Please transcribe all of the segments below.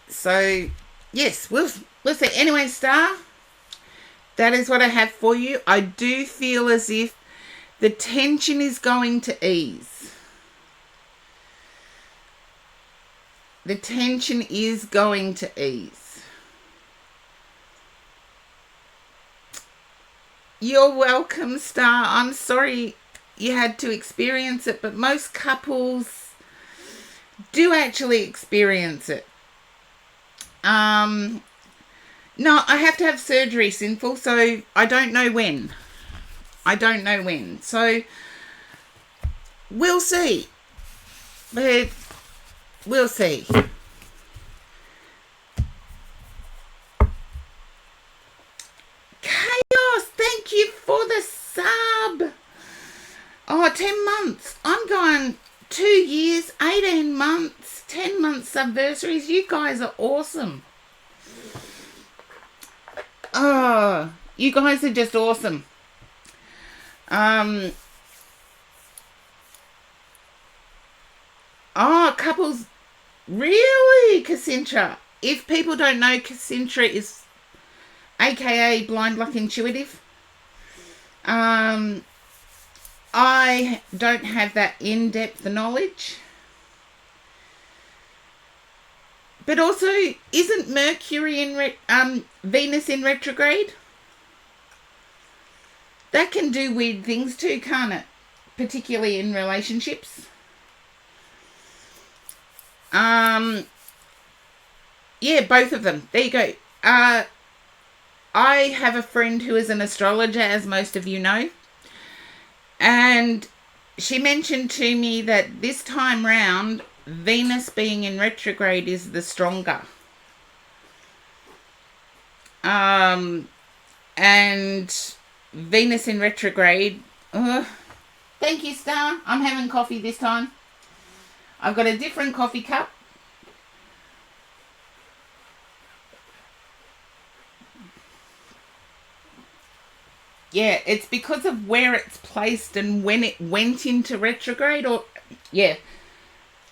So, yes, we'll see. Anyway, Star, that is what I have for you. I do feel as if the tension is going to ease. The tension is going to ease. You're welcome, Star. I'm sorry you had to experience it, but most couples do actually experience it. No, I have to have surgery, Sinful, so I don't know when. So we'll see. But we'll see. Chaos, thank you for the sub. Oh, 10 months. I'm going 2 years, 18 months, 10 months subversaries. You guys are awesome. Oh, you guys are just awesome. Couples. Really, Cassandra? If people don't know, Cassandra is aka Blind Luck Intuitive. I don't have that in-depth knowledge. But also, isn't Mercury in Venus in retrograde? That can do weird things too, can't it? Particularly in relationships. Yeah, both of them. There you go. I have a friend who is an astrologer, as most of you know. And she mentioned to me that this time round, Venus being in retrograde is the stronger. And Venus in retrograde. Thank you, Star. I'm having coffee this time. I've got a different coffee cup. Yeah, it's because of where it's placed and when it went into retrograde.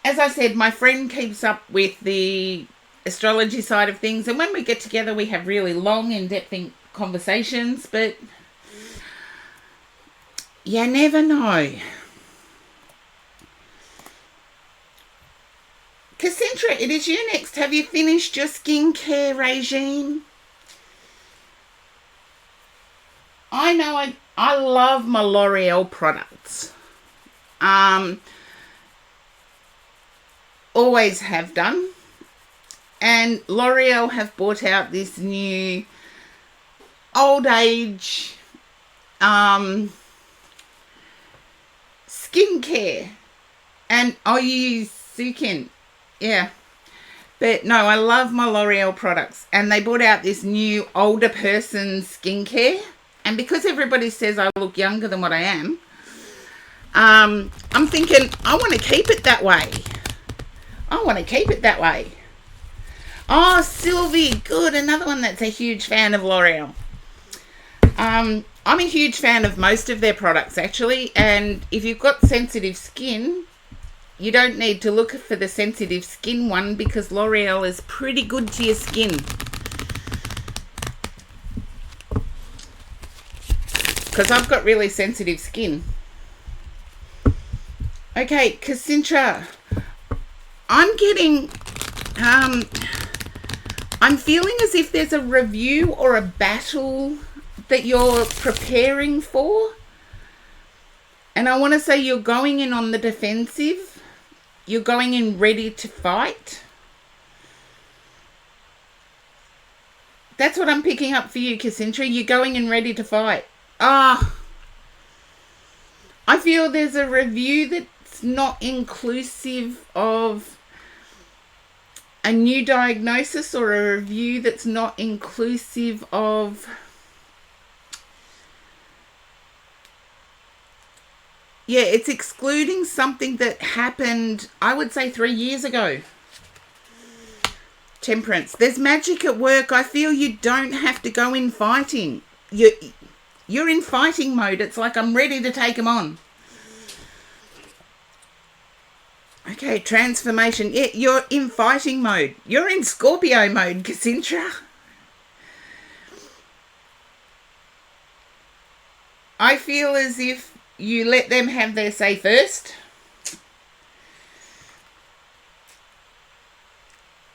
As I said, my friend keeps up with the astrology side of things, and when we get together we have really long, in-depth conversations, but you never know. Cassandra, it is you next. Have you finished your skincare regime? I know I love my L'Oreal products. Always have done. And L'Oreal have brought out this new old age skincare. And I use Sukin. Yeah. But no, I love my L'Oreal products. And they brought out this new older person skincare. And because everybody says I look younger than what I am, I'm thinking I want to keep it that way. Oh, Sylvie, good. Another one that's a huge fan of L'Oreal. I'm a huge fan of most of their products, actually. And if you've got sensitive skin, you don't need to look for the sensitive skin one because L'Oreal is pretty good to your skin. Because I've got really sensitive skin. Okay, Cassandra, I'm feeling as if there's a review or a battle that you're preparing for. And I want to say you're going in on the defensive. You're going in ready to fight. That's what I'm picking up for you, Cassandra. You're going in ready to fight. I feel there's a review that's not inclusive of a new diagnosis or a review that's not inclusive of it's excluding something that happened, I would say 3 years ago. Temperance. There's magic at work. I feel you don't have to go in fighting. You're in fighting mode. It's like I'm ready to take them on. Okay, transformation. Yeah, you're in fighting mode. You're in Scorpio mode, Cassandra. I feel as if you let them have their say first.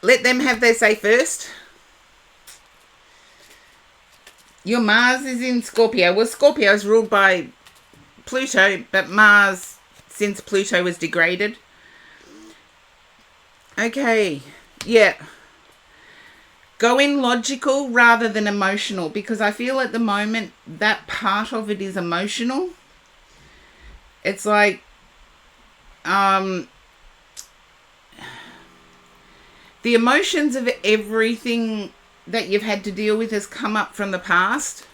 Let them have their say first. Your Mars is in Scorpio. Well, Scorpio is ruled by Pluto, but Mars, since Pluto was degraded. Okay, yeah. Go in logical rather than emotional, because I feel at the moment that part of it is emotional. It's like the emotions of everything that you've had to deal with has come up from the past.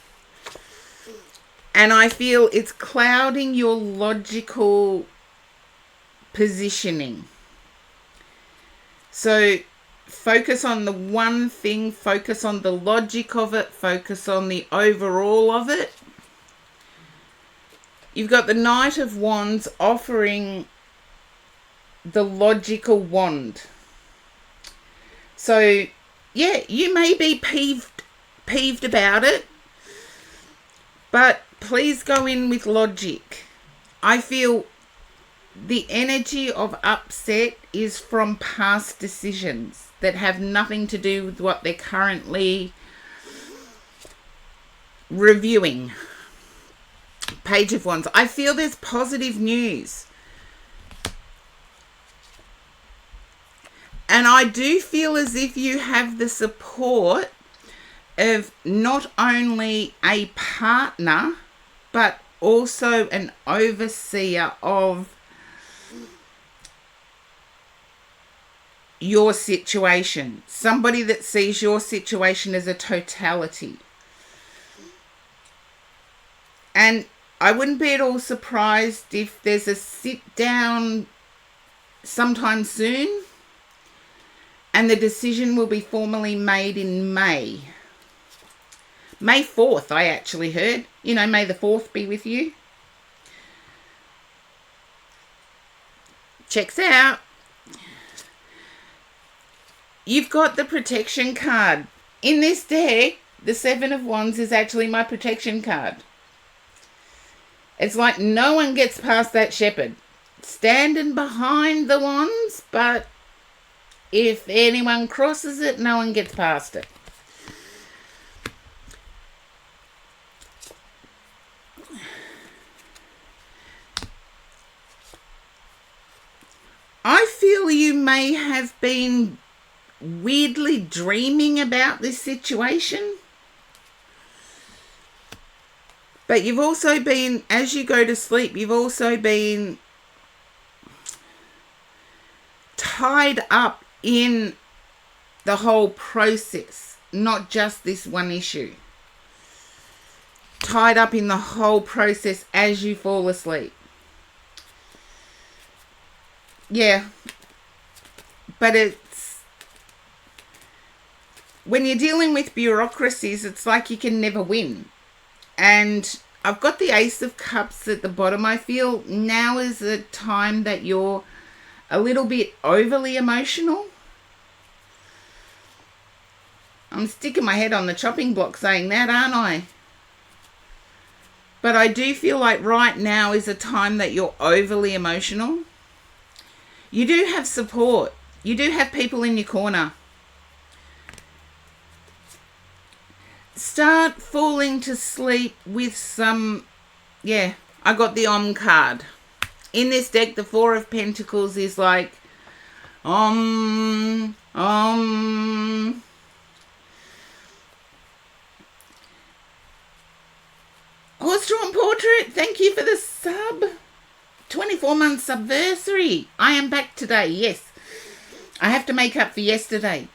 And I feel it's clouding your logical positioning. So focus on the one thing, focus on the logic of it, focus on the overall of it. You've got the Knight of Wands offering the logical wand. So, yeah, you may be peeved about it, but please go in with logic. I feel the energy of upset is from past decisions that have nothing to do with what they're currently reviewing. Page of Wands. I feel there's positive news. And I do feel as if you have the support of not only a partner, but also an overseer of your situation. Somebody that sees your situation as a totality. And I wouldn't be at all surprised if there's a sit down sometime soon, and the decision will be formally made in May. May 4th, I actually heard. You know, May the 4th be with you. Checks out. You've got the protection card. In this deck, the Seven of Wands is actually my protection card. It's like no one gets past that shepherd. Standing behind the wands, but if anyone crosses it, no one gets past it. I feel you may have been weirdly dreaming about this situation. But you've also been, as you go to sleep, you've also been tied up in the whole process, not just this one issue. Tied up in the whole process as you fall asleep. Yeah. But it's, when you're dealing with bureaucracies, it's like you can never win. And I've got the Ace of Cups at the bottom. I feel now is a time that you're a little bit overly emotional. I'm sticking my head on the chopping block saying that, aren't I? But I do feel like right now is a time that you're overly emotional. You do have support. You do have people in your corner. Start falling to sleep with some, yeah, I got the Om card. In this deck, the Four of Pentacles is like, Horse Drawn Portrait, thank you for the sub. 24 month subversary. I am back today, yes. I have to make up for yesterday.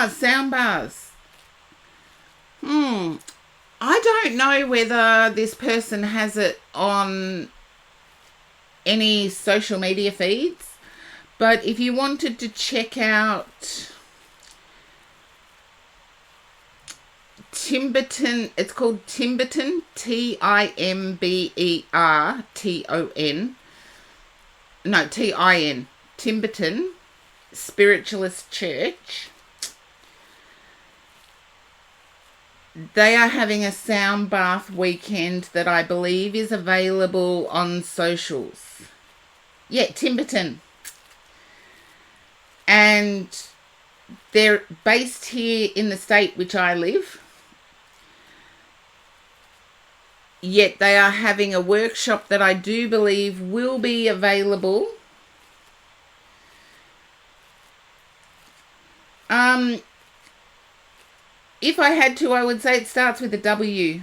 Sound bars. I don't know whether this person has it on any social media feeds, but if you wanted to check out Timberton. It's called Timberton, Timberton. No, Tin. Timberton Spiritualist Church. They are having a sound bath weekend that I believe is available on socials. Yeah, Timberton. And they're based here in the state which I live. Yet they are having a workshop that I do believe will be available. If I had to, I would say it starts with a W.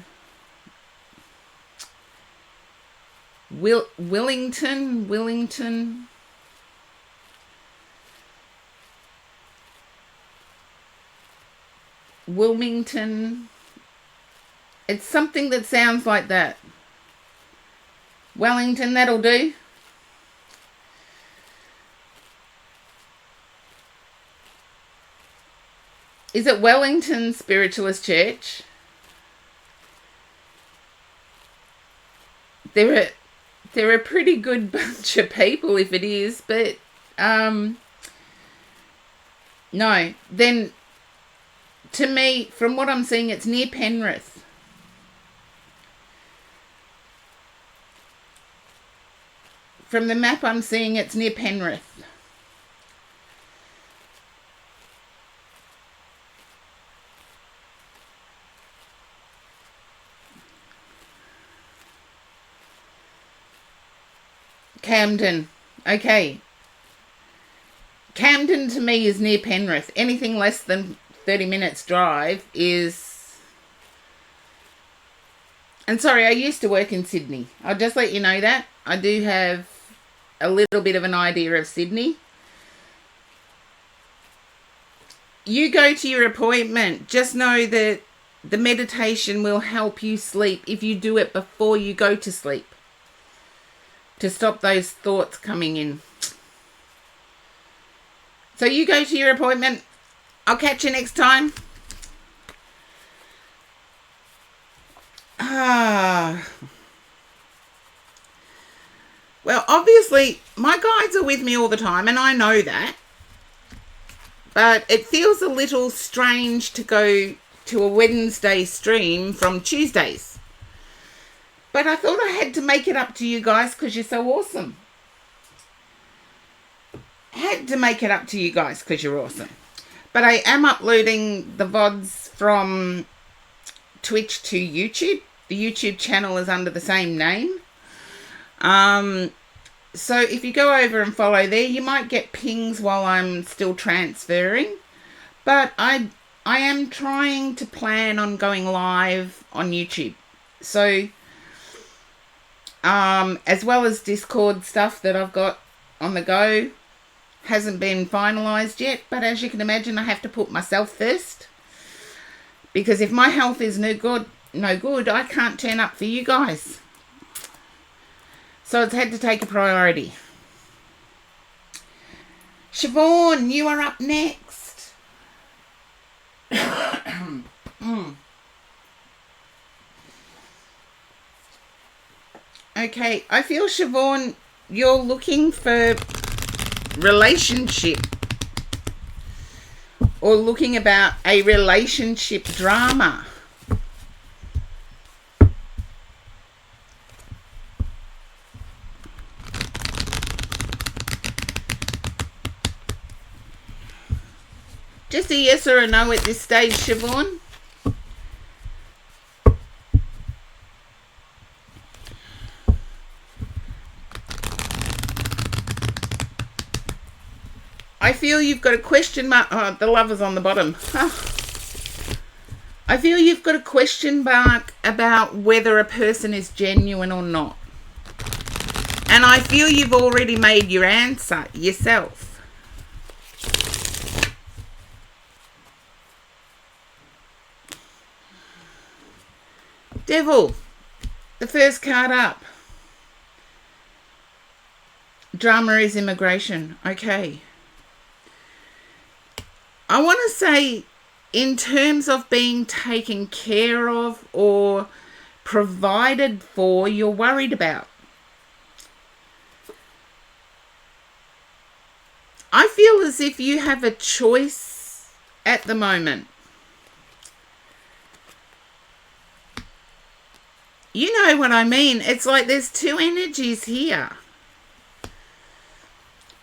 Willington. Wilmington. It's something that sounds like that. Wellington, that'll do. Is it Wellington Spiritualist Church? They're a pretty good bunch of people if it is, but no. Then to me, from what I'm seeing, it's near Penrith. From the map I'm seeing, it's near Penrith. Camden. Okay. Camden to me is near Penrith. Anything less than 30 minutes drive is... And sorry, I used to work in Sydney. I'll just let you know that. I do have a little bit of an idea of Sydney. You go to your appointment. Just know that the meditation will help you sleep if you do it before you go to sleep, to stop those thoughts coming in. So you go to your appointment. I'll catch you next time. Well, obviously, my guides are with me all the time, and I know that. But it feels a little strange to go to a Wednesday stream from Tuesdays. But I thought I had to make it up to you guys because you're so awesome. Had to make it up to you guys because you're awesome. But I am uploading the VODs from Twitch to YouTube. The YouTube channel is under the same name. So if you go over and follow there, you might get pings while I'm still transferring. But I am trying to plan on going live on YouTube. So... as well as Discord stuff that I've got on the go, hasn't been finalised yet, but as you can imagine, I have to put myself first, because if my health is no good, I can't turn up for you guys. So it's had to take a priority. Siobhan, you are up next. Okay, I feel, Siobhan, you're looking for relationship, or looking about a relationship drama. Just a yes or a no at this stage, Siobhan. I feel you've got a question mark. Oh, the lover's on the bottom. I feel you've got a question mark about whether a person is genuine or not. And I feel you've already made your answer yourself. Devil, the first card up. Drama is immigration. Okay. I want to say in terms of being taken care of or provided for, you're worried about. I feel as if you have a choice at the moment. You know what I mean? It's like there's two energies here.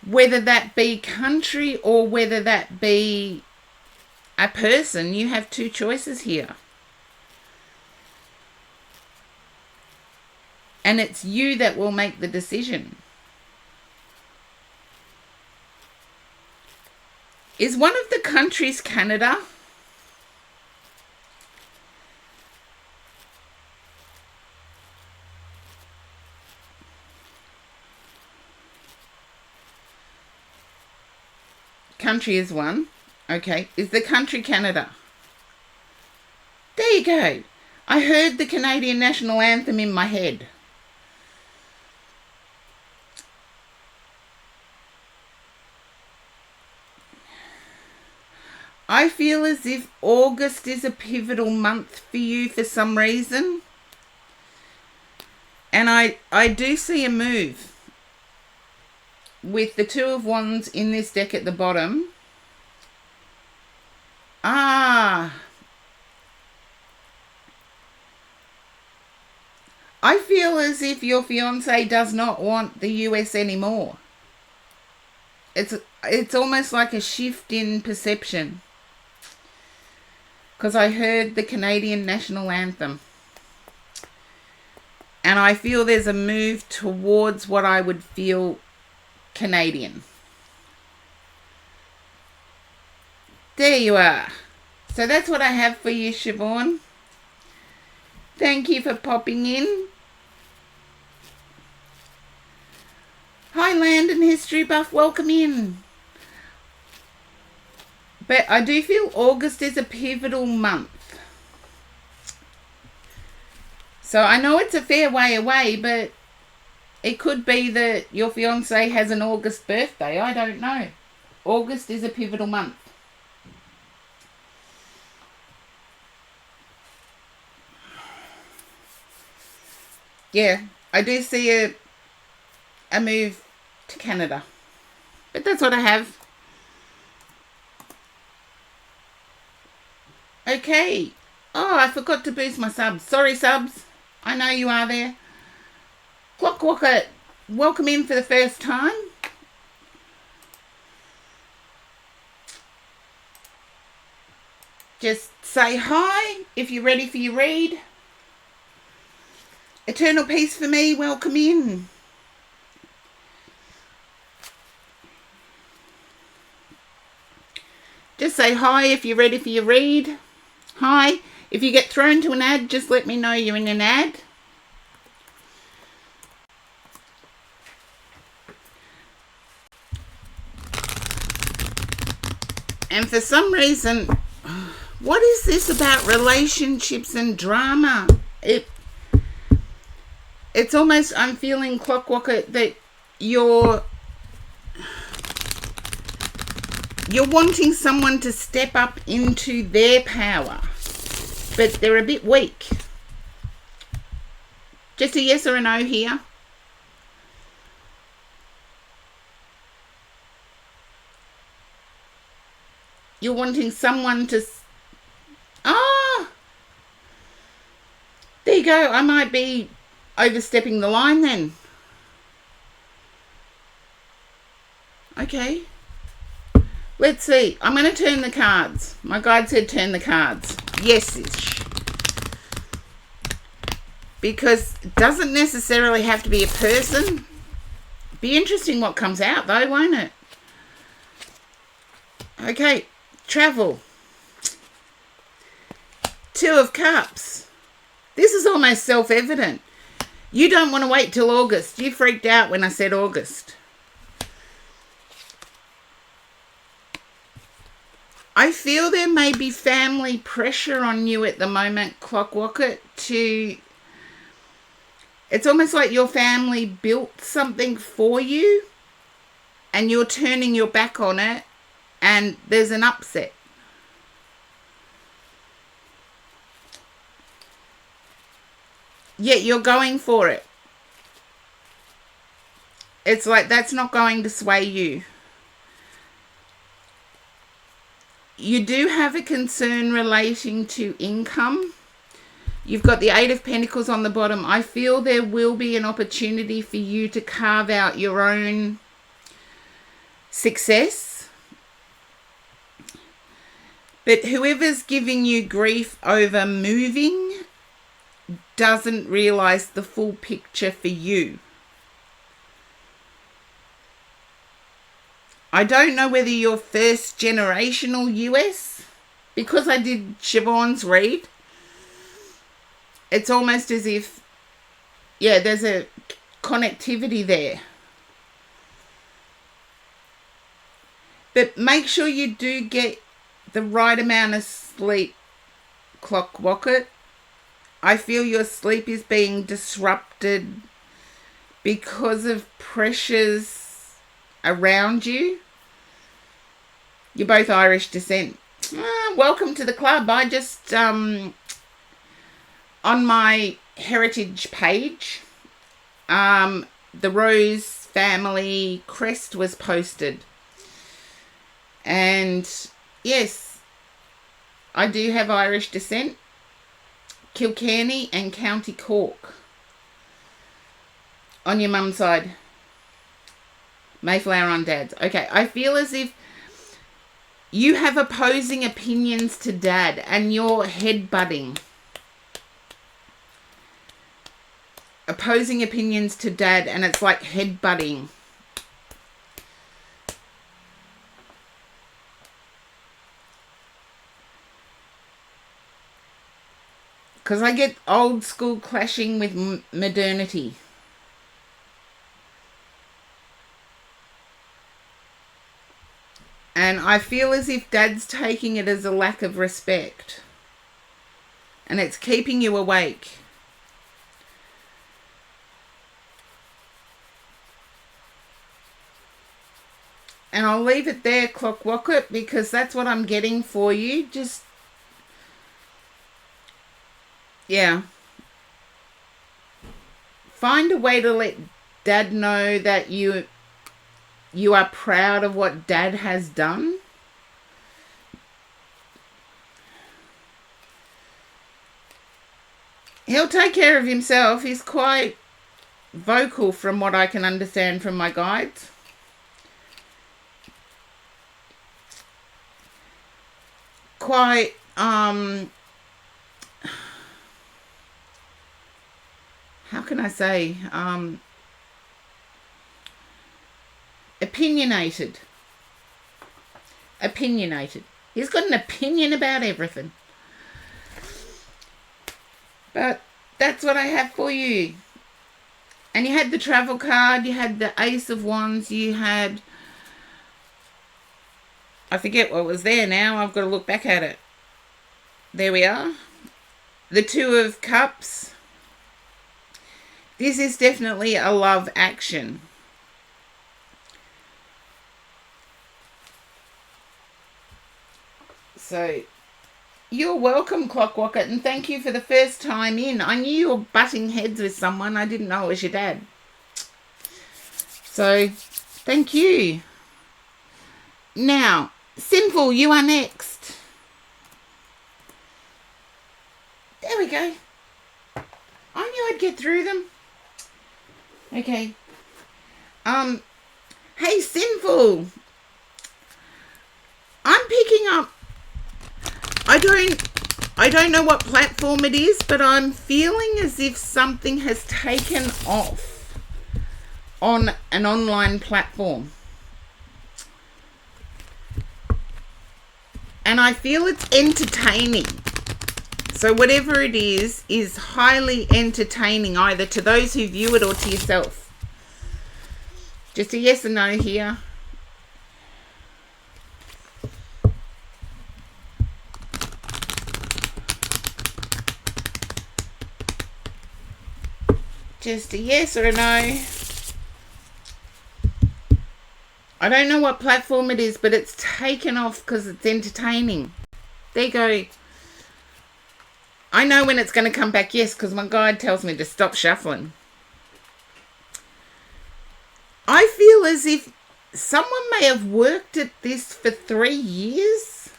Whether that be country or whether that be a person, you have two choices here. And it's you that will make the decision. Is one of the countries Canada? Country is one. Okay. Is the country Canada? There you go. I heard the Canadian national anthem in my head. I feel as if August is a pivotal month for you for some reason. And I do see a move with the Two of Wands in this deck at the bottom. I feel as if your fiancé does not want the US anymore. It's almost like a shift in perception. Because I heard the Canadian national anthem. And I feel there's a move towards what I would feel Canadian. There you are. So that's what I have for you, Siobhan. Thank you for popping in. Hi, Land and History Buff. Welcome in. But I do feel August is a pivotal month. So I know it's a fair way away, but it could be that your fiancé has an August birthday. I don't know. August is a pivotal month. Yeah, I do see a move to Canada. But that's what I have. Okay. Oh, I forgot to boost my subs. Sorry, subs. I know you are there. Clockwalker, welcome in for the first time. Just say hi if you're ready for your read. Eternal Peace for me, welcome in. Just say hi if you're ready for your read. Hi. If you get thrown to an ad, just let me know you're in an ad. And for some reason, what is this about relationships and drama? It's almost, I'm feeling, Clockwalker, that you're wanting someone to step up into their power, but they're a bit weak. Just a yes or a no here. You're wanting someone to... There you go. I might be overstepping the line then. Okay. Let's see. I'm going to turn the cards. My guide said turn the cards. Yes-ish. Because it doesn't necessarily have to be a person. Be interesting what comes out though, won't it? Okay. Travel. Two of Cups. This is almost self-evident. You don't want to wait till August. You freaked out when I said August. I feel there may be family pressure on you at the moment, Clockwalker, to... It's almost like your family built something for you and you're turning your back on it and there's an upset. yet you're going for it. It's like that's not going to sway you. You do have a concern relating to income. You've got the Eight of Pentacles on the bottom. I feel there will be an opportunity for you to carve out your own success. But whoever's giving you grief over moving doesn't realize the full picture for you. I don't know whether you're first generational US. Because I did Siobhan's read, it's almost as if, yeah, there's a connectivity there. But make sure you do get the right amount of sleep, Clockwocket. I feel your sleep is being disrupted because of pressures around you. You're both Irish descent. Welcome to the club. I just, on my heritage page, the Rose family crest was posted. And yes, I do have Irish descent. Kilkenny and County Cork. On your mum's side. Mayflower on dad's. Okay, I feel as if you have opposing opinions to dad and you're headbutting. Opposing opinions to dad and it's like headbutting. Because I get old school clashing with modernity. And I feel as if dad's taking it as a lack of respect. And it's keeping you awake. And I'll leave it there, Clockwocket, because that's what I'm getting for you. Just, yeah. Find a way to let dad know that you are proud of what dad has done. He'll take care of himself. He's quite vocal from what I can understand from my guides. Quite, how can I say, opinionated. He's got an opinion about everything. But that's what I have for you. And you had the travel card, you had the Ace of Wands, you had, I forget what was there now, I've got to look back at it. There we are. The Two of Cups. This is definitely a love action. So, you're welcome, Clockwocket, and thank you for the first time in. I knew you were butting heads with someone. I didn't know it was your dad. So, thank you. Now, Sinful, you are next. There we go. I knew I'd get through them. Okay. Hey, Sinful. I'm picking up, I don't know what platform it is, but I'm feeling as if something has taken off on an online platform. And I feel it's entertaining. So whatever it is highly entertaining, either to those who view it or to yourself. Just a yes or no here. Just a yes or a no. I don't know what platform it is, but it's taken off because it's entertaining. There you go. I know when it's going to come back, yes, because my guide tells me to stop shuffling. I feel as if someone may have worked at this for 3 years.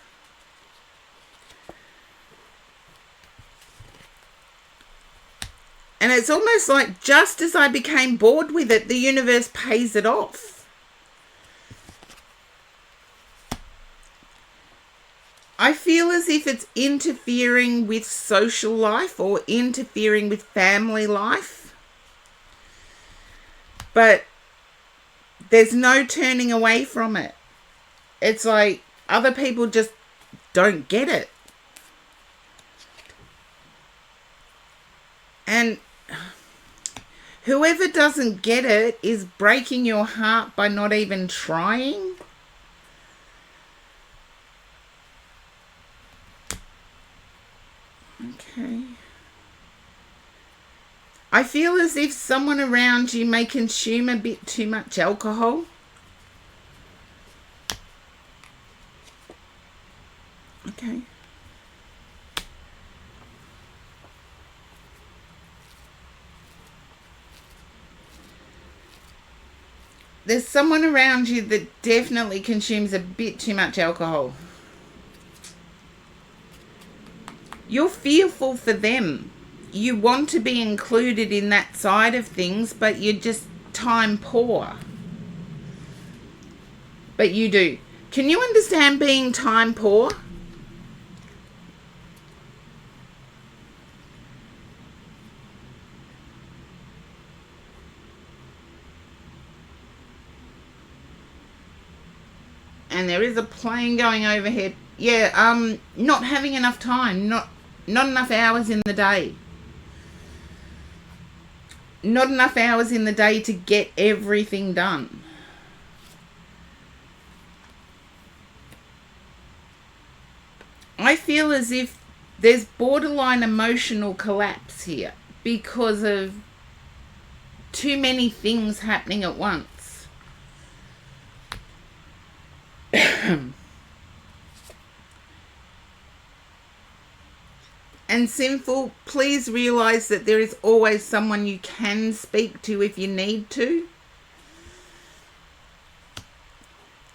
And it's almost like just as I became bored with it, the universe pays it off. I feel as if it's interfering with social life or interfering with family life. But there's no turning away from it. It's like other people just don't get it. And whoever doesn't get it is breaking your heart by not even trying. Okay. I feel as if someone around you may consume a bit too much alcohol. Okay. There's someone around you that definitely consumes a bit too much alcohol. You're fearful for them. You want to be included in that side of things, but you're just time poor. But you do. Can you understand being time poor? And there is a plane going overhead. Yeah, not having enough time, not enough hours in the day. Not enough hours in the day to get everything done. I feel as if there's borderline emotional collapse here because of too many things happening at once. And Sinful, please realise that there is always someone you can speak to if you need to.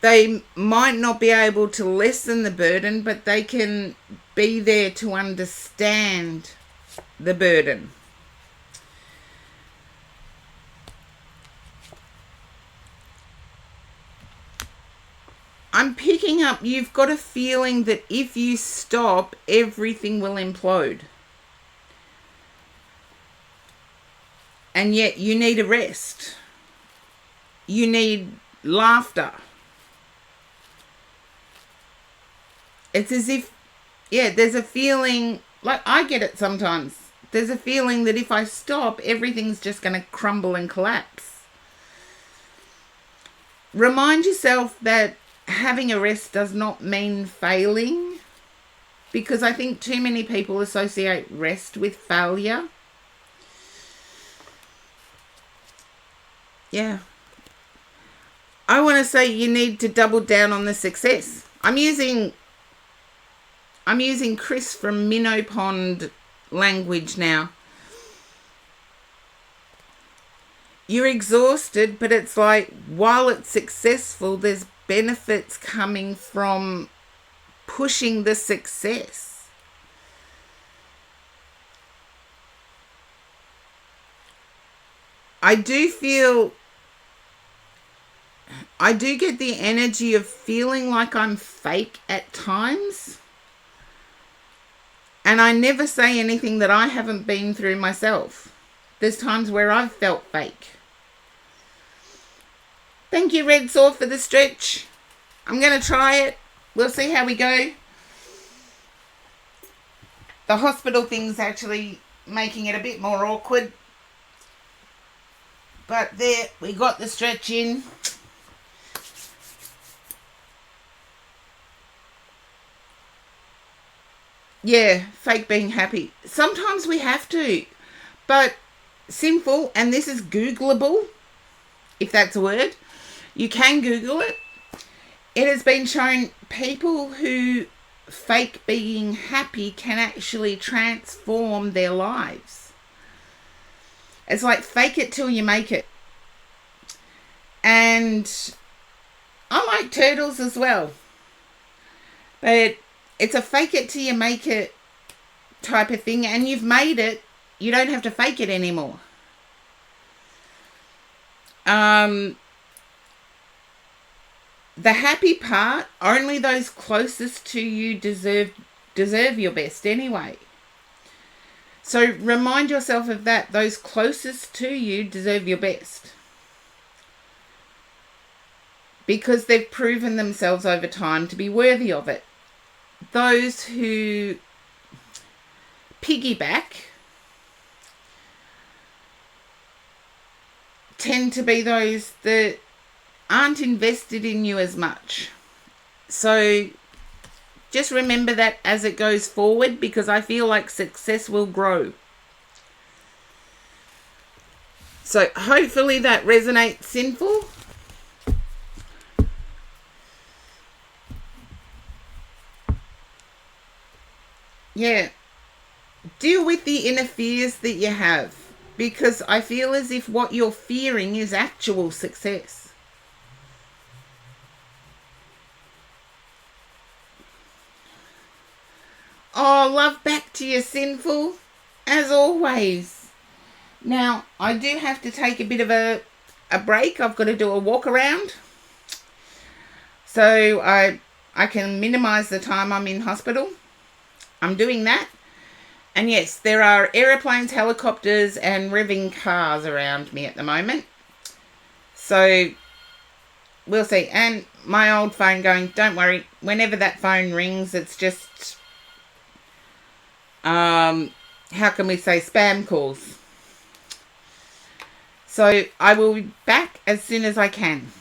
They might not be able to lessen the burden, but they can be there to understand the burden. I'm picking up, you've got a feeling that if you stop, everything will implode. And yet you need a rest. You need laughter. It's as if, there's a feeling, like I get it sometimes. There's a feeling that if I stop, everything's just going to crumble and collapse. Remind yourself that having a rest does not mean failing, because I think too many people associate rest with failure. Yeah. I want to say you need to double down on the success. I'm using Chris from Minnow Pond language now. You're exhausted, but it's like while it's successful, there's benefits coming from pushing the success. I do get the energy of feeling like I'm fake at times. And I never say anything that I haven't been through myself. There's times where I've felt fake. Thank you, Red Saw, for the stretch. I'm going to try it. We'll see how we go. The hospital thing's actually making it a bit more awkward. But there, we got the stretch in. Yeah, fake being happy. Sometimes we have to. But Sinful, and this is Googleable, if that's a word. You can Google it. It has been shown people who fake being happy can actually transform their lives. It's like fake it till you make it. And I like turtles as well. But it's a fake it till you make it type of thing. And you've made it. You don't have to fake it anymore. The happy part, only those closest to you deserve your best anyway. So remind yourself of that. Those closest to you deserve your best. Because they've proven themselves over time to be worthy of it. Those who piggyback tend to be those that aren't invested in you as much. So just remember that as it goes forward, because I feel like success will grow. So hopefully that resonates, Sinful. Yeah. Deal with the inner fears that you have, because I feel as if what you're fearing is actual success. Oh, love back to you, Sinful, as always. Now, I do have to take a bit of a break. I've got to do a walk around. So I can minimise the time I'm in hospital. I'm doing that. And yes, there are aeroplanes, helicopters and revving cars around me at the moment. So we'll see. And my old phone going, don't worry, whenever that phone rings, it's just, how can we say, spam calls. So I will be back as soon as I can.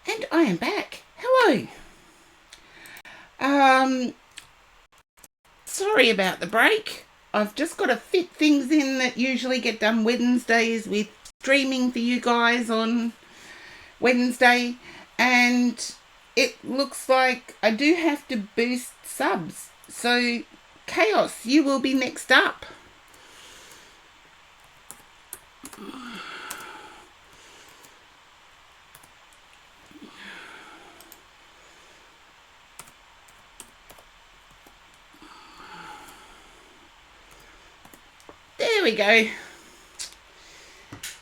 And I am back. Hello. Um, Sorry about the break. I've just got to fit things in that usually get done Wednesdays with streaming for you guys on Wednesday, and it looks like I do have to boost subs. So, Chaos, you will be next up. There we go.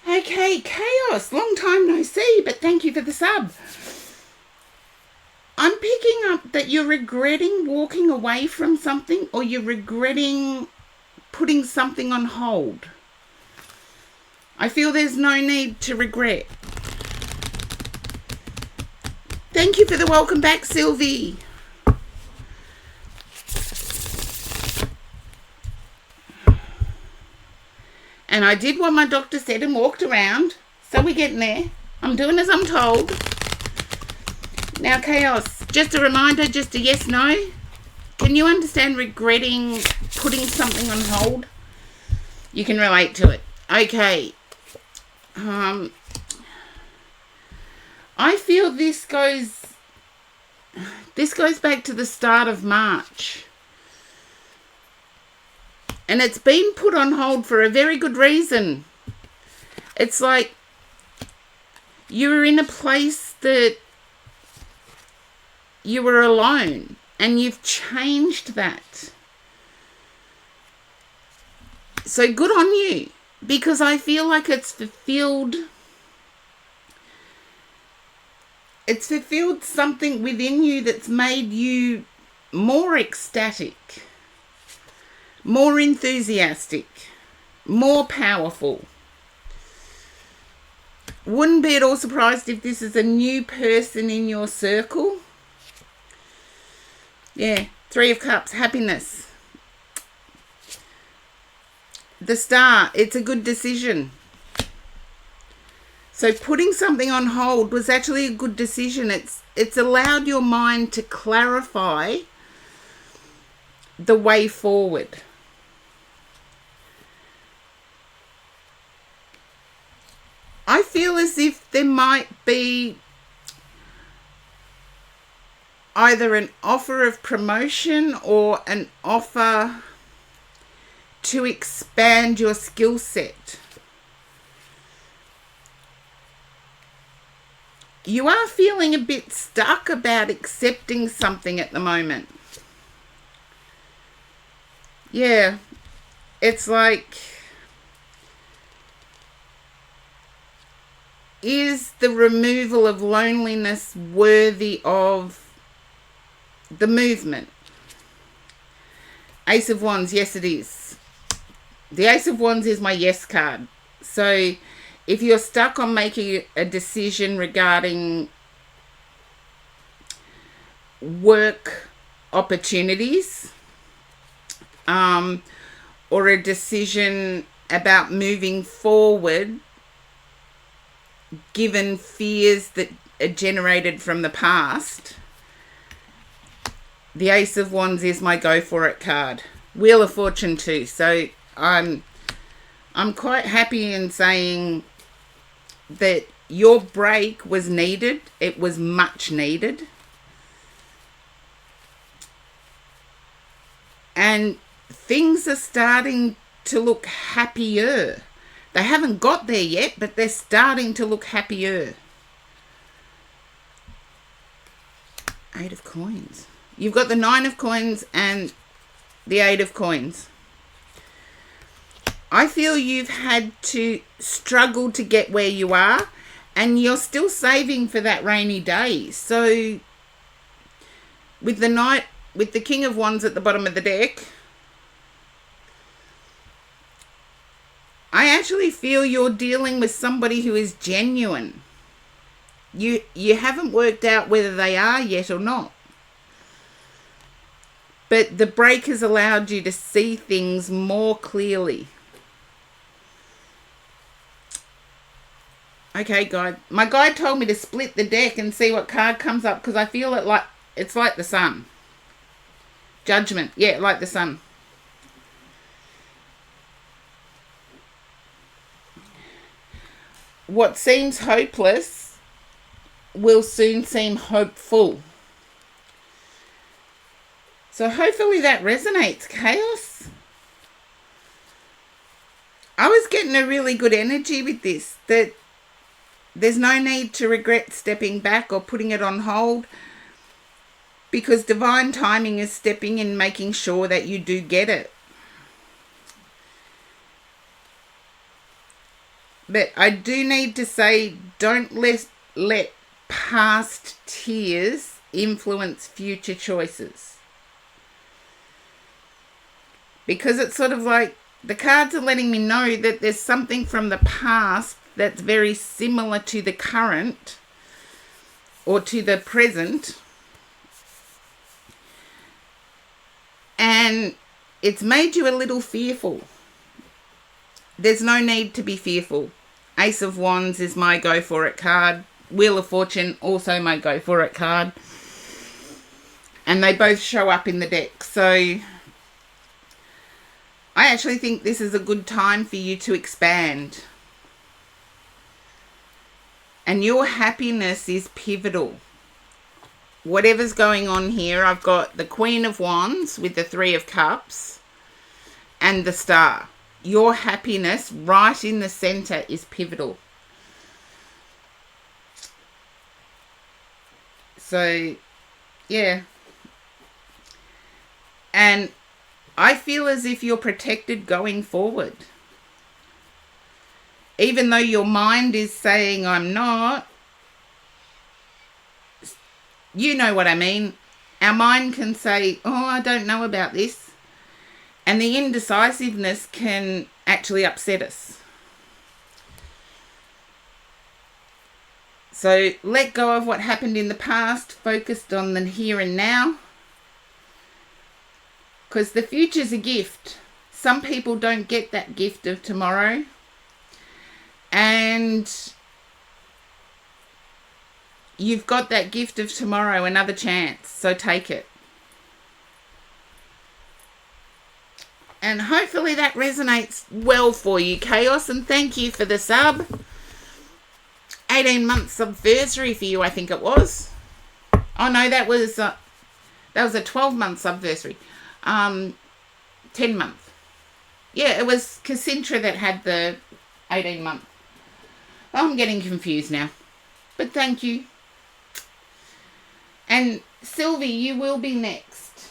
Okay, Chaos, long time no see, but thank you for the sub. I'm picking up that you're regretting walking away from something, or you're regretting putting something on hold. I feel there's no need to regret. Thank you for the welcome back, Sylvie. And I did what my doctor said and walked around. So we're getting there. I'm doing as I'm told. Now, Chaos, just a reminder, just a yes, no. Can you understand regretting putting something on hold? You can relate to it. Okay. I feel this goes back to the start of March. And it's been put on hold for a very good reason. It's like you were in a place that you were alone and you've changed that. So good on you, because I feel like it's fulfilled something within you that's made you more ecstatic, more enthusiastic, more powerful. Wouldn't be at all surprised if this is a new person in your circle. Yeah, 3 of Cups, happiness. The Star, it's a good decision. So putting something on hold was actually a good decision. It's allowed your mind to clarify the way forward. I feel as if there might be either an offer of promotion or an offer to expand your skill set. You are feeling a bit stuck about accepting something at the moment. Yeah, it's like, is the removal of loneliness worthy of the movement? Ace of Wands, yes it is. The Ace of Wands is my yes card. So if you're stuck on making a decision regarding work opportunities, or a decision about moving forward, given fears that are generated from the past, the Ace of Wands is my go for it card. Wheel of Fortune too. So I'm quite happy in saying that your break was needed. It was much needed. And things are starting to look happier. They haven't got there yet, but they're starting to look happier. 8 of Coins. You've got the 9 of Coins and the 8 of Coins. I feel you've had to struggle to get where you are, and you're still saving for that rainy day. So with the King of Wands at the bottom of the deck, I actually feel you're dealing with somebody who is genuine. You haven't worked out whether they are yet or not. But the break has allowed you to see things more clearly. Okay, guide. My guide told me to split the deck and see what card comes up, because I feel it's like the Sun. Judgment. Yeah, like the Sun. What seems hopeless will soon seem hopeful. So hopefully that resonates, Chaos. I was getting a really good energy with this, that there's no need to regret stepping back or putting it on hold, because divine timing is stepping in, making sure that you do get it. But I do need to say, don't let past tears influence future choices. Because it's sort of like the cards are letting me know that there's something from the past that's very similar to the current or to the present. And it's made you a little fearful. there's no need to be fearful. Ace of Wands is my go for it card. Wheel of Fortune, also my go for it card. And they both show up in the deck. So I actually think this is a good time for you to expand. And your happiness is pivotal. Whatever's going on here, I've got the Queen of Wands with the Three of Cups and the Star. Your happiness right in the center is pivotal. So, yeah. And I feel as if you're protected going forward. Even though your mind is saying, I'm not, you know what I mean. Our mind can say, oh, I don't know about this. And the indecisiveness can actually upset us. So let go of what happened in the past, focused on the here and now. Because the future's a gift. Some people don't get that gift of tomorrow. And you've got that gift of tomorrow, another chance. So take it. And hopefully that resonates well for you, Chaos. And thank you for the sub. 18 months subversary for you, I think it was. Oh no, that was a 12-month subversary. 10 month. Yeah, it was Cassandra that had the 18-month. I'm getting confused now. But thank you. And Sylvie, you will be next.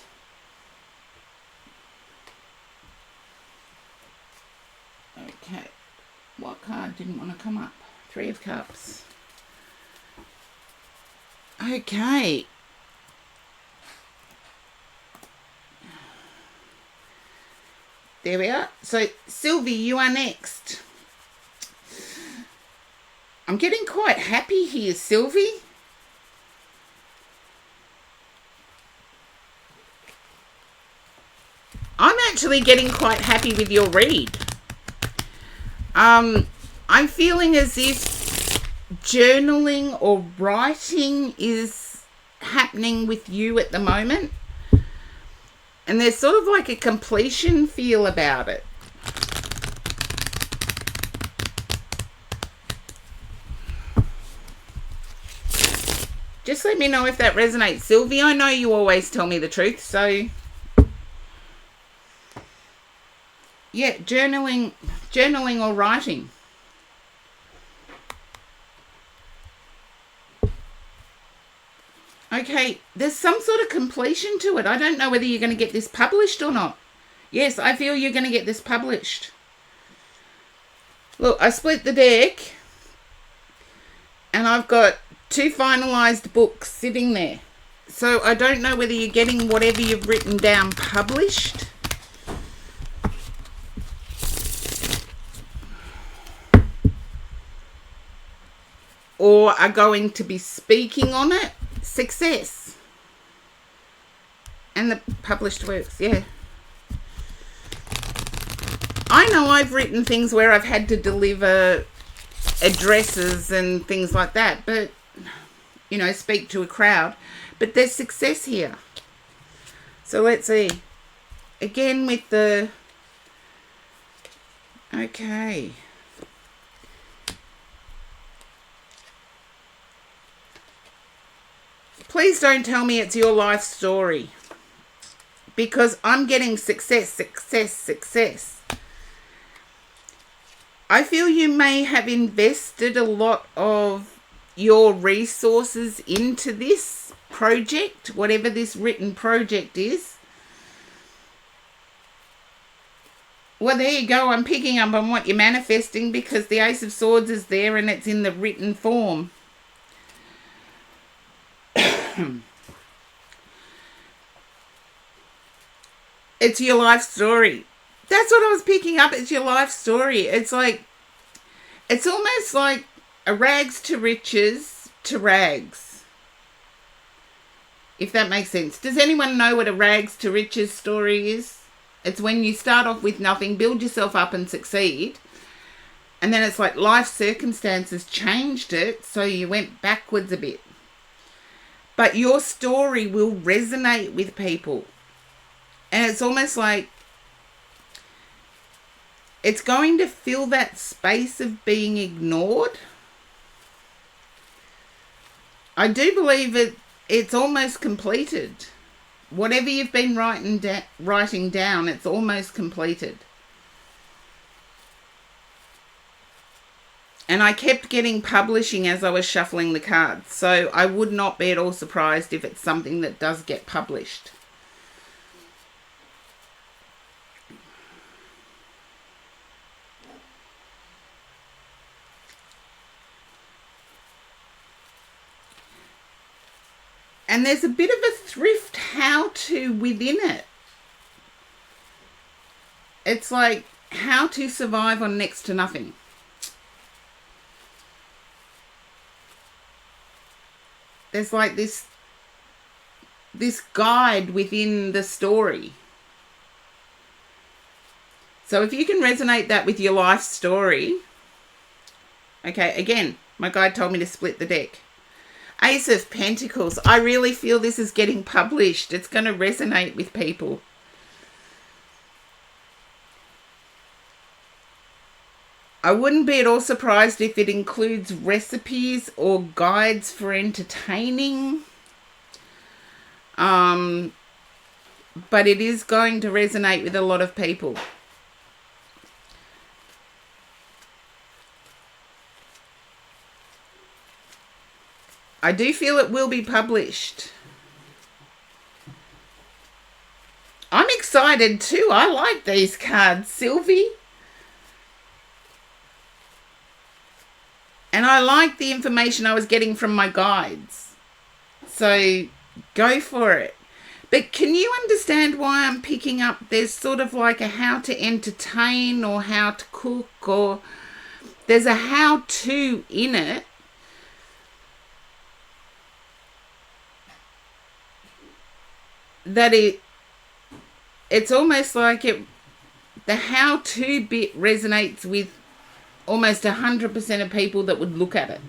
Okay. What card didn't want to come up? Three of Cups. Okay. There we are. So, Sylvie, you are next. I'm getting quite happy here, Sylvie. I'm actually getting quite happy with your read. I'm feeling as if journaling or writing is happening with you at the moment. And there's sort of like a completion feel about it. Just let me know if that resonates, Sylvie. I know you always tell me the truth, so yeah, journaling or writing. Okay, there's some sort of completion to it. I don't know whether you're going to get this published or not. Yes, I feel you're going to get this published. Look, I split the deck and I've got 2 finalised books sitting there. So I don't know whether you're getting whatever you've written down published. Or are going to be speaking on it. Success. And the published works, yeah. I know I've written things where I've had to deliver addresses and things like that, but, you know, speak to a crowd. But there's success here. So let's see. Again with the... Okay. Please don't tell me it's your life story. Because I'm getting success, success, success. I feel you may have invested a lot of your resources into this project, whatever this written project is. Well, there you go. I'm picking up on what you're manifesting because the Ace of Swords is there and it's in the written form. It's your life story. That's what I was picking up. It's your life story. It's like, it's almost like a rags to riches to rags. If that makes sense. Does anyone know what a rags to riches story is? It's when you start off with nothing, build yourself up and succeed. And then it's like life circumstances changed it, so you went backwards a bit. But your story will resonate with people. And it's almost like it's going to fill that space of being ignored. I do believe it's almost completed. Whatever you've been writing down, it's almost completed. And I kept getting publishing as I was shuffling the cards. So I would not be at all surprised if it's something that does get published. And there's a bit of a thrift how-to within it. It's like how to survive on next to nothing. There's like this guide within the story. So if you can resonate that with your life story. Okay, again, my guide told me to split the deck. Ace of Pentacles. I really feel this is getting published. It's going to resonate with people. I wouldn't be at all surprised if it includes recipes or guides for entertaining. But it is going to resonate with a lot of people. I do feel it will be published. I'm excited too. I like these cards, Sylvie. And I like the information I was getting from my guides. So go for it. But can you understand why I'm picking up, there's sort of like a how to entertain or how to cook, or there's a how-to in it. That it's almost like the how-to bit resonates with almost 100% of people that would look at it.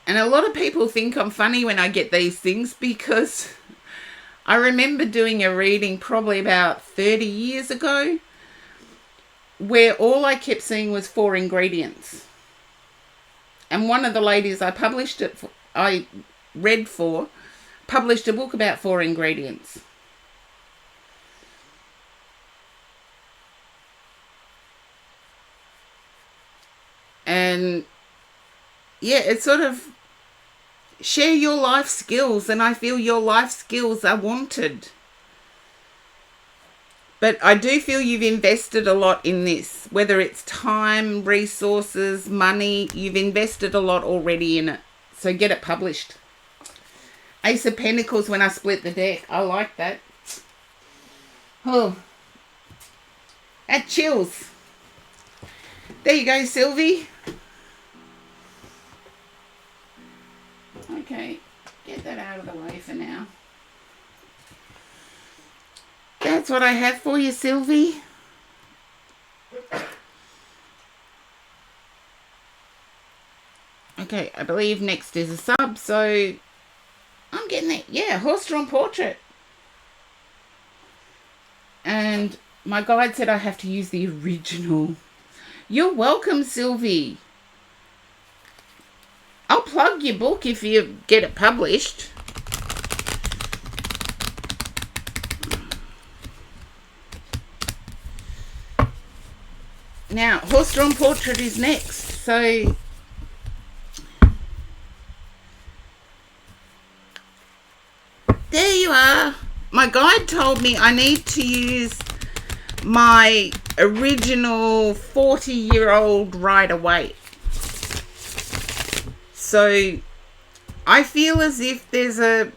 And a lot of people think I'm funny when I get these things, because I remember doing a reading probably about 30 years ago where all I kept seeing was 4 ingredients. And one of the ladies I read for, published a book about 4 ingredients. And yeah, it's sort of share your life skills, and I feel your life skills are wanted. But I do feel you've invested a lot in this, whether it's time, resources, money, you've invested a lot already in it. So get it published. Ace of Pentacles when I split the deck. I like that. Oh, that chills. There you go, Sylvie. Okay, get that out of the way for now. That's what I have for you, Sylvie. Okay, I believe next is a sub, so I'm getting it. Yeah, horse-drawn portrait. And my guide said I have to use the original. You're welcome, Sylvie. I'll plug your book if you get it published. Now, horse-drawn portrait is next. So there you are. My guide told me I need to use my original 40-year-old Rider-Waite. So I feel as if there's a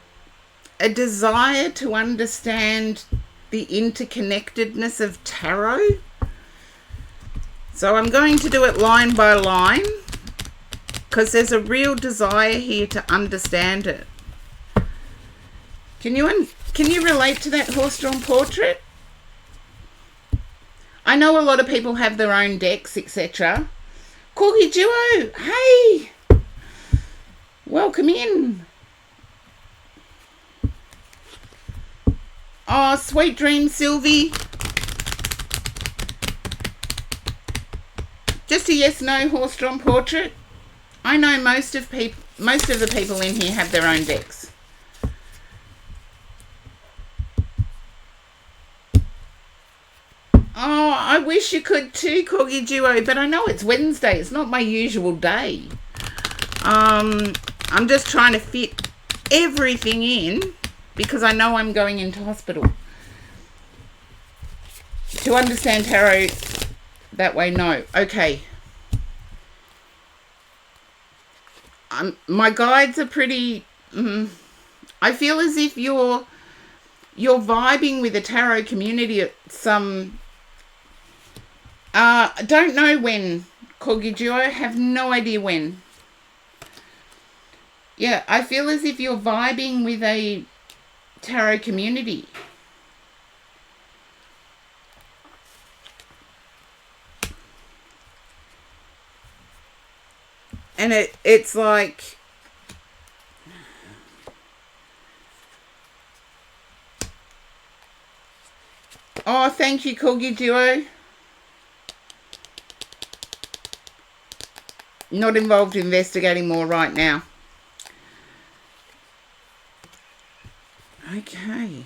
desire to understand the interconnectedness of tarot. So I'm going to do it line by line, because there's a real desire here to understand it. Can you relate to that horse-drawn portrait? I know a lot of people have their own decks, etc. Corgi Duo, hey! Welcome in. Oh, sweet dreams, Sylvie. Just a yes/no horse-drawn portrait. I know most of the people in here have their own decks. Oh, I wish you could too, Corgi Duo, but I know it's Wednesday. It's not my usual day. I'm just trying to fit everything in because I know I'm going into hospital. To understand tarot that way, no. Okay. My guides are pretty... I feel as if you're vibing with the tarot community at some... don't know when, Corgi Duo. Have no idea when. Yeah, I feel as if you're vibing with a tarot community. And it's like... Oh, thank you, Corgi Duo. Not involved investigating more right now. Okay.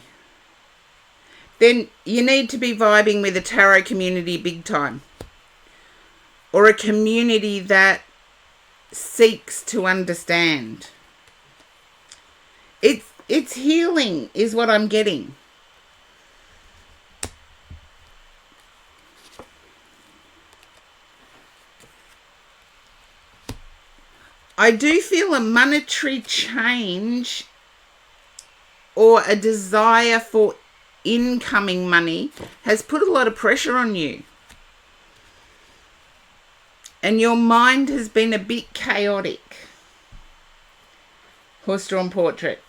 Then you need to be vibing with a tarot community big time. Or a community that seeks to understand. It's healing is what I'm getting. I do feel a monetary change or a desire for incoming money has put a lot of pressure on you. And your mind has been a bit chaotic. Horse-drawn portrait.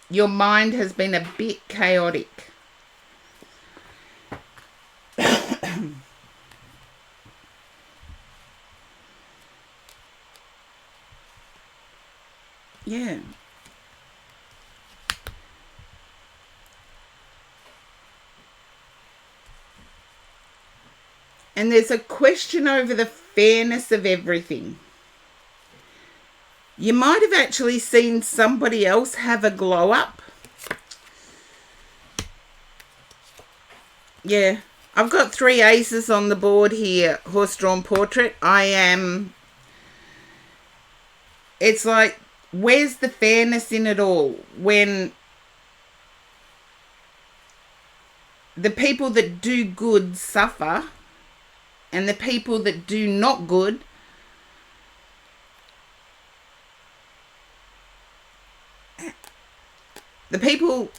Your mind has been a bit chaotic. Yeah. And there's a question over the fairness of everything. You might have actually seen somebody else have a glow up. Yeah. I've got 3 aces on the board here, horse-drawn portrait. It's like, where's the fairness in it all? When the people that do good suffer and the people that do not good the people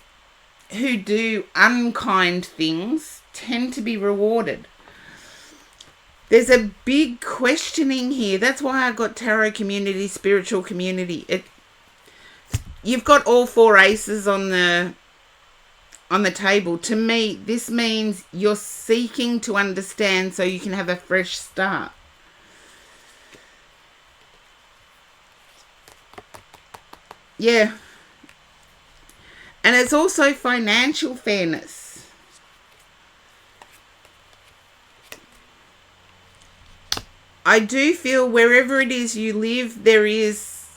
who do unkind things tend to be rewarded. There's a big questioning here. That's why I got tarot community, spiritual community. You've got all 4 aces on the table. To me, this means you're seeking to understand so you can have a fresh start. Yeah. And it's also financial fairness. I do feel wherever it is you live, there is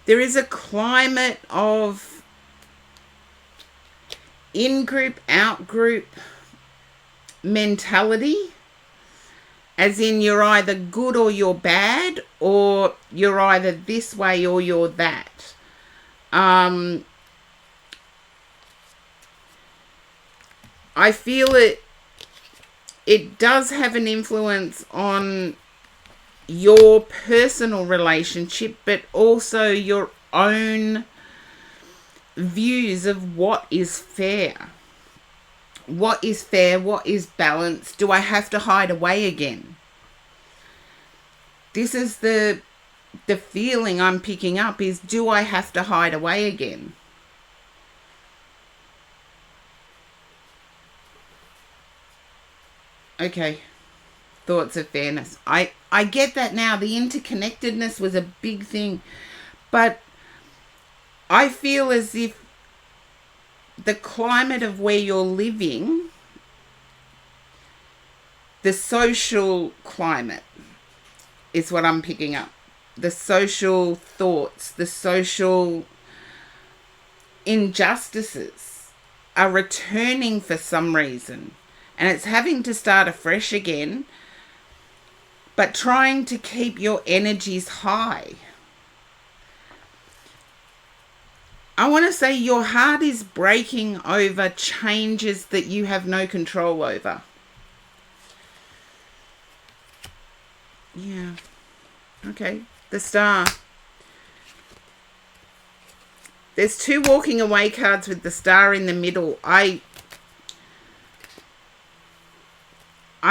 a climate of in-group, out-group mentality. As in, you're either good or you're bad, or you're either this way or you're that. I feel it does have an influence on your personal relationship, but also your own views of what is fair. What is fair? What is balanced? Do I have to hide away again? this is the feeling I'm picking up is, do I have to hide away again? Okay. Thoughts of fairness. I get that now. The interconnectedness was a big thing. But I feel as if the climate of where you're living, the social climate is what I'm picking up. The social thoughts, the social injustices are returning for some reason. And it's having to start afresh again, but trying to keep your energies high. I want to say your heart is breaking over changes that you have no control over. Yeah. Okay. The Star. There's 2 walking away cards with the Star in the middle. I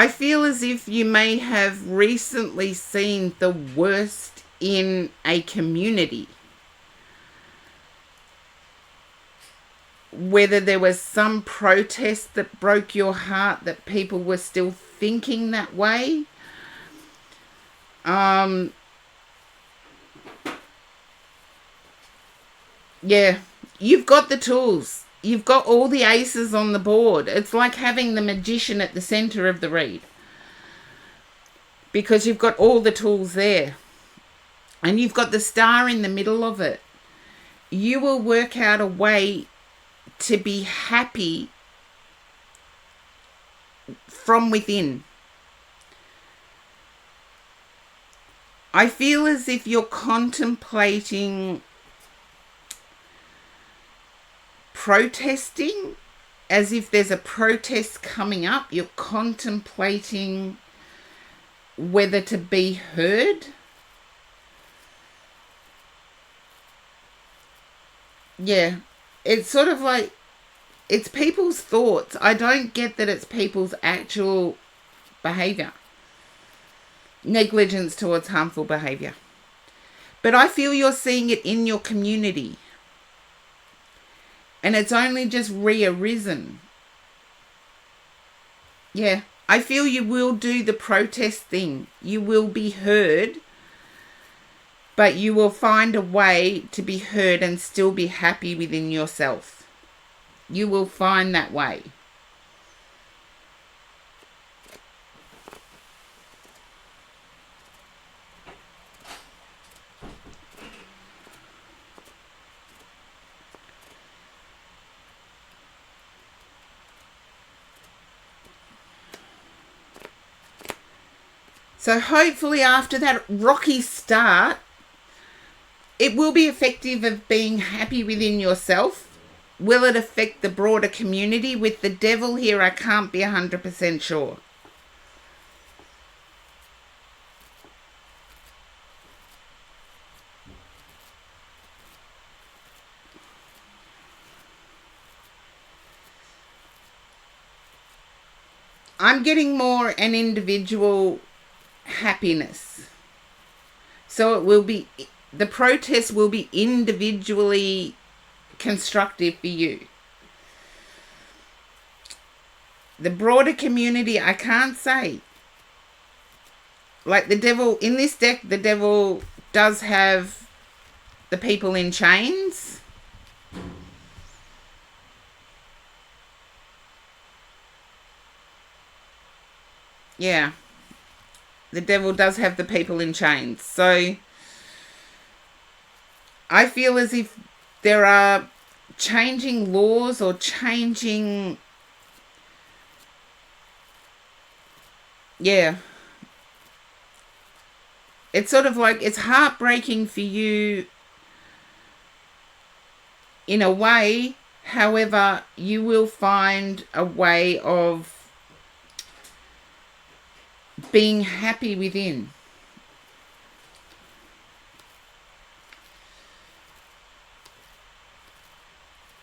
feel as if you may have recently seen the worst in a community. Whether there was some protest that broke your heart, that people were still thinking that way. Yeah, you've got the tools. You've got all the aces on the board. It's like having the magician at the center of the read, because you've got all the tools there. And you've got the Star in the middle of it. You will work out a way to be happy from within. I feel as if you're contemplating protesting, as if there's a protest coming up. You're contemplating whether to be heard. Yeah, it's sort of like, it's people's thoughts. I don't get that it's people's actual behavior. Negligence towards harmful behavior. But I feel you're seeing it in your community. And it's only just re-arisen. Yeah, I feel you will do the protest thing. You will be heard. But you will find a way to be heard and still be happy within yourself. You will find that way. So hopefully after that rocky start, it will be effective of being happy within yourself. Will it affect the broader community? With the Devil here, I can't be 100% sure. I'm getting more an individual happiness. So it will be, the protest will be individually constructive for you. The broader community, I can't say. Like the Devil, in this deck, the Devil does have the people in chains. Yeah. The Devil does have the people in chains. So I feel as if there are changing laws or changing... Yeah. It's sort of like, it's heartbreaking for you in a way. However, you will find a way of being happy within.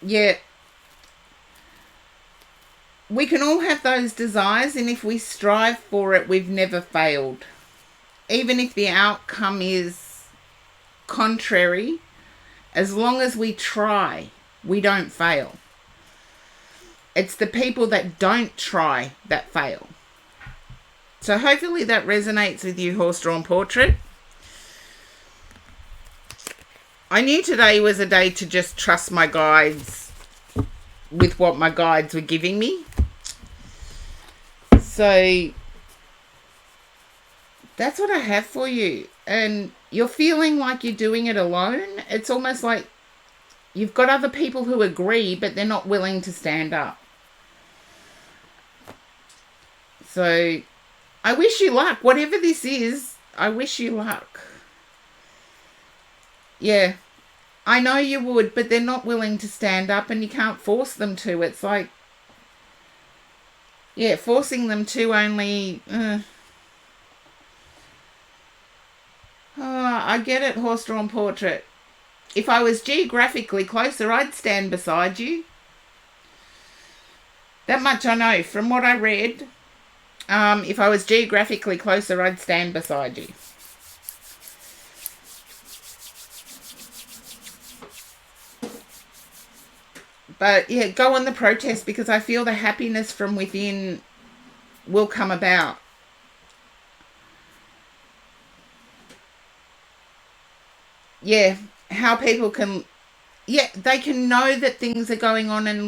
Yeah. We can all have those desires, and if we strive for it, we've never failed. even if the outcome is contrary, as long as we try, we don't fail. It's the people that don't try that fail. So hopefully that resonates with you, horse-drawn portrait. I knew today was a day to just trust my guides with what my guides were giving me. So that's what I have for you. And you're feeling like you're doing it alone. It's almost like you've got other people who agree, but they're not willing to stand up. So I wish you luck. Whatever this is, I wish you luck. Yeah, I know you would, but they're not willing to stand up and you can't force them to. It's like, yeah, forcing them to only... Oh, I get it, horse-drawn portrait. If I was geographically closer, I'd stand beside you. That much I know from what I read. If I was geographically closer, I'd stand beside you. But yeah, go on the protest because I feel the happiness from within will come about. Yeah, how people can, yeah, they can know that things are going on and